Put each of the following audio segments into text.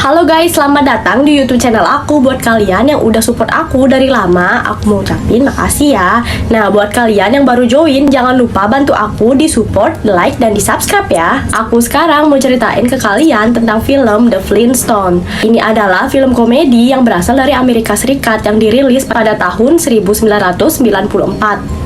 Halo guys, selamat datang di YouTube channel aku. Buat kalian yang udah support aku dari lama, aku mau ucapin makasih ya. Nah, buat kalian yang baru join, jangan lupa bantu aku di support, like, dan di subscribe ya. Aku sekarang mau ceritain ke kalian tentang film The Flintstones. Ini adalah film komedi yang berasal dari Amerika Serikat yang dirilis pada tahun 1994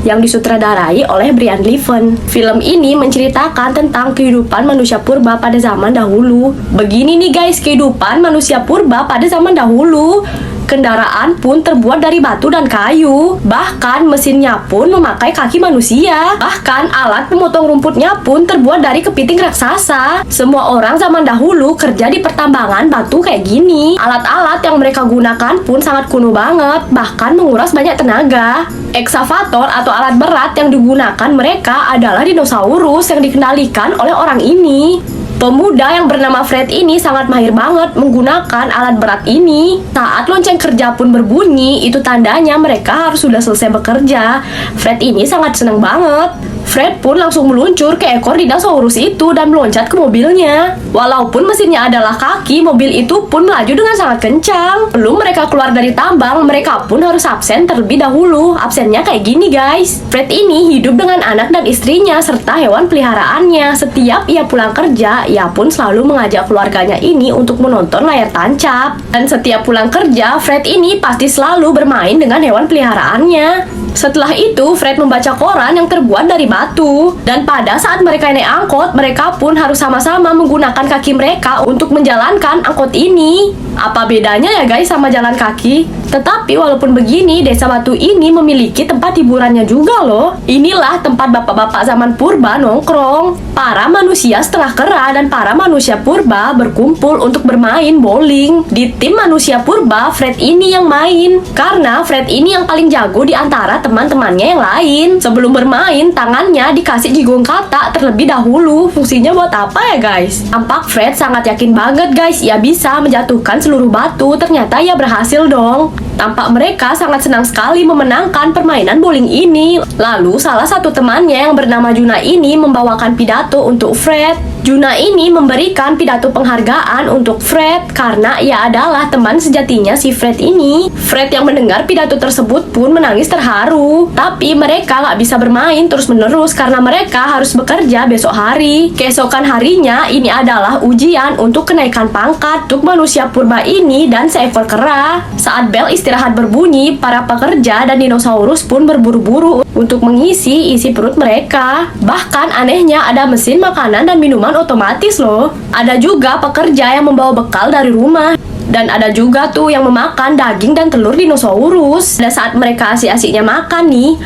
yang disutradarai oleh Brian Levan. Film ini menceritakan tentang kehidupan manusia purba pada zaman dahulu. Begini nih guys, kehidupan manusia purba pada zaman dahulu. Kendaraan pun terbuat dari batu dan kayu. Bahkan mesinnya pun memakai kaki manusia. Bahkan alat pemotong rumputnya pun terbuat dari kepiting raksasa. Semua orang zaman dahulu kerja di pertambangan batu kayak gini. Alat-alat yang mereka gunakan pun sangat kuno banget, bahkan menguras banyak tenaga. Eksavator atau alat berat yang digunakan mereka adalah dinosaurus yang dikendalikan oleh orang ini. Pemuda yang bernama Fred ini sangat mahir banget menggunakan alat berat ini. Saat lonceng kerja pun berbunyi, itu tandanya mereka harus sudah selesai bekerja. Fred ini sangat senang banget. Fred pun langsung meluncur ke ekor dinosaurus itu dan meloncat ke mobilnya. Walaupun mesinnya adalah kaki, mobil itu pun melaju dengan sangat kencang. Belum mereka keluar dari tambang, mereka pun harus absen terlebih dahulu. Absennya kayak gini guys. Fred ini hidup dengan anak dan istrinya serta hewan peliharaannya. Setiap ia pulang kerja, ia pun selalu mengajak keluarganya ini untuk menonton layar tancap. Dan setiap pulang kerja, Fred ini pasti selalu bermain dengan hewan peliharaannya. Setelah itu, Fred membaca koran yang terbuat dari batu. Dan pada saat mereka naik angkot, mereka pun harus sama-sama menggunakan kaki mereka untuk menjalankan angkot ini. Apa bedanya ya guys sama jalan kaki? Tetapi walaupun begini, desa batu ini memiliki tempat hiburannya juga loh. Inilah tempat bapak-bapak zaman purba nongkrong. Para manusia setengah kera dan para manusia purba berkumpul untuk bermain bowling. Di tim manusia purba, Fred ini yang main. Karena Fred ini yang paling jago di antara teman-temannya yang lain. Sebelum bermain, tangannya dikasih jigong kata terlebih dahulu. Fungsinya buat apa ya guys? Tampak Fred sangat yakin banget guys, ia bisa menjatuhkan seluruh batu. Ternyata ia berhasil dong. Tampak mereka sangat senang sekali memenangkan permainan bowling ini. Lalu salah satu temannya yang bernama Juna ini membawakan pidato untuk Fred. Juna ini memberikan pidato penghargaan untuk Fred karena ia adalah teman sejatinya si Fred ini. Fred yang mendengar pidato tersebut pun menangis terharu. Tapi mereka nggak bisa bermain terus-menerus karena mereka harus bekerja besok hari. Keesokan harinya ini adalah ujian untuk kenaikan pangkat untuk manusia purba ini dan seekor kera. Saat bel istirahat berbunyi, para pekerja dan dinosaurus pun berburu-buru untuk mengisi isi perut mereka. Bahkan anehnya ada mesin makanan dan minuman otomatis loh. Ada juga pekerja yang membawa bekal dari rumah. Dan ada juga tuh yang memakan daging dan telur dinosaurus. Dan saat mereka asik-asiknya makan nih,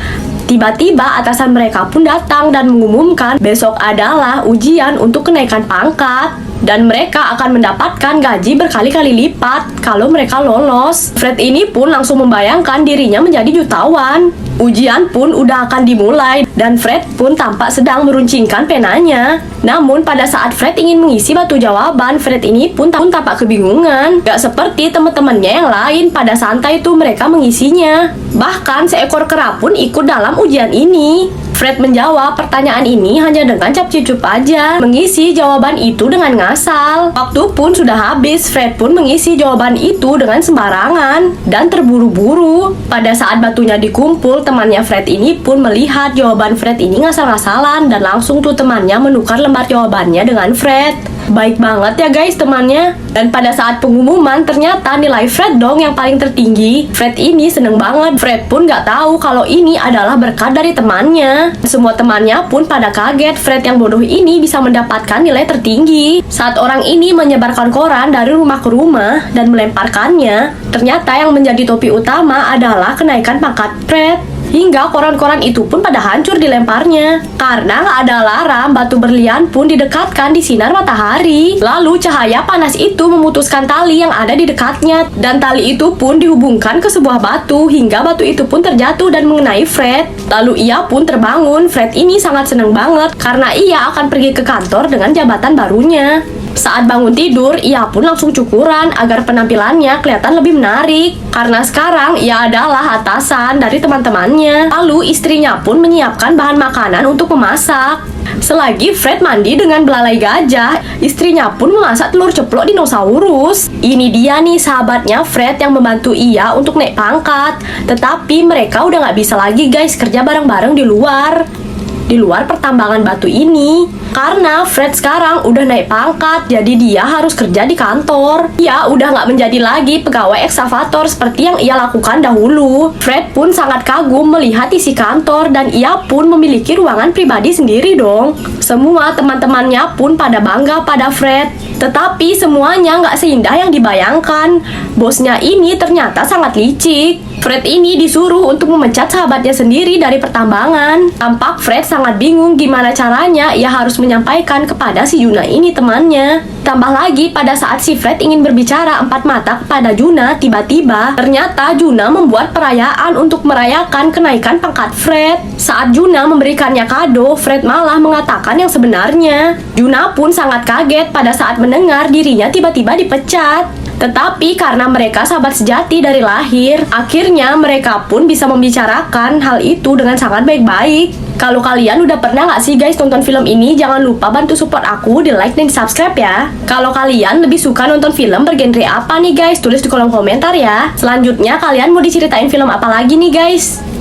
tiba-tiba atasan mereka pun datang dan mengumumkan besok adalah ujian untuk kenaikan pangkat. Dan mereka akan mendapatkan gaji berkali-kali lipat kalau mereka lolos. Fred ini pun langsung membayangkan dirinya menjadi jutawan. Ujian pun udah akan dimulai dan Fred pun tampak sedang meruncingkan penanya. Namun pada saat Fred ingin mengisi batu jawaban, Fred ini pun tampak kebingungan. Gak seperti teman-temannya yang lain, pada santai tuh mereka mengisinya. Bahkan seekor kera pun ikut dalam ujian ini. Fred menjawab pertanyaan ini hanya dengan cap-cicup aja, mengisi jawaban itu dengan ngasal. Waktu pun sudah habis, Fred pun mengisi jawaban itu dengan sembarangan dan terburu-buru. Pada saat batunya dikumpul, temannya Fred ini pun melihat jawaban Fred ini ngasal-ngasalan dan langsung tuh temannya menukar lembar jawabannya dengan Fred. Baik banget ya guys temannya. Dan pada saat pengumuman ternyata nilai Fred dong yang paling tertinggi. Fred ini seneng banget. Fred pun gak tahu kalau ini adalah berkat dari temannya. Semua temannya pun pada kaget Fred yang bodoh ini bisa mendapatkan nilai tertinggi. Saat orang ini menyebarkan koran dari rumah ke rumah dan melemparkannya, ternyata yang menjadi topi utama adalah kenaikan pangkat Fred. Hingga koran-koran itu pun pada hancur dilemparnya. Karena nggak ada alarm, batu berlian pun didekatkan di sinar matahari. Lalu cahaya panas itu memutuskan tali yang ada di dekatnya. Dan tali itu pun dihubungkan ke sebuah batu hingga batu itu pun terjatuh dan mengenai Fred. Lalu ia pun terbangun. Fred ini sangat senang banget karena ia akan pergi ke kantor dengan jabatan barunya. Saat bangun tidur, ia pun langsung cukuran agar penampilannya kelihatan lebih menarik. Karena sekarang ia adalah atasan dari teman-temannya. Lalu istrinya pun menyiapkan bahan makanan untuk memasak. Selagi Fred mandi dengan belalai gajah, istrinya pun memasak telur ceplok dinosaurus. Ini dia nih sahabatnya Fred yang membantu ia untuk naik pangkat. Tetapi mereka udah nggak bisa lagi guys kerja bareng-bareng di luar pertambangan batu ini. Karena Fred sekarang udah naik pangkat, jadi dia harus kerja di kantor. Ia udah nggak menjadi lagi pegawai ekskavator seperti yang ia lakukan dahulu. Fred pun sangat kagum melihat isi kantor dan ia pun memiliki ruangan pribadi sendiri dong. Semua teman-temannya pun pada bangga pada Fred. Tetapi semuanya nggak seindah yang dibayangkan. Bosnya ini ternyata sangat licik. Fred ini disuruh untuk memecat sahabatnya sendiri dari pertambangan. Tampak Fred sangat bingung gimana caranya ia harus menyampaikan kepada si Juna ini temannya. Tambah lagi pada saat si Fred ingin berbicara empat mata kepada Juna, tiba-tiba ternyata Juna membuat perayaan untuk merayakan kenaikan pangkat Fred. Saat Juna memberikannya kado, Fred malah mengatakan yang sebenarnya. Juna pun sangat kaget pada saat mendengar dirinya tiba-tiba dipecat. Tetapi karena mereka sahabat sejati dari lahir, akhirnya mereka pun bisa membicarakan hal itu dengan sangat baik-baik. Kalau kalian udah pernah nggak sih guys nonton film ini, jangan lupa bantu support aku di like dan di subscribe ya. Kalau kalian lebih suka nonton film bergenre apa nih guys, tulis di kolom komentar ya. Selanjutnya kalian mau diceritain film apa lagi nih guys?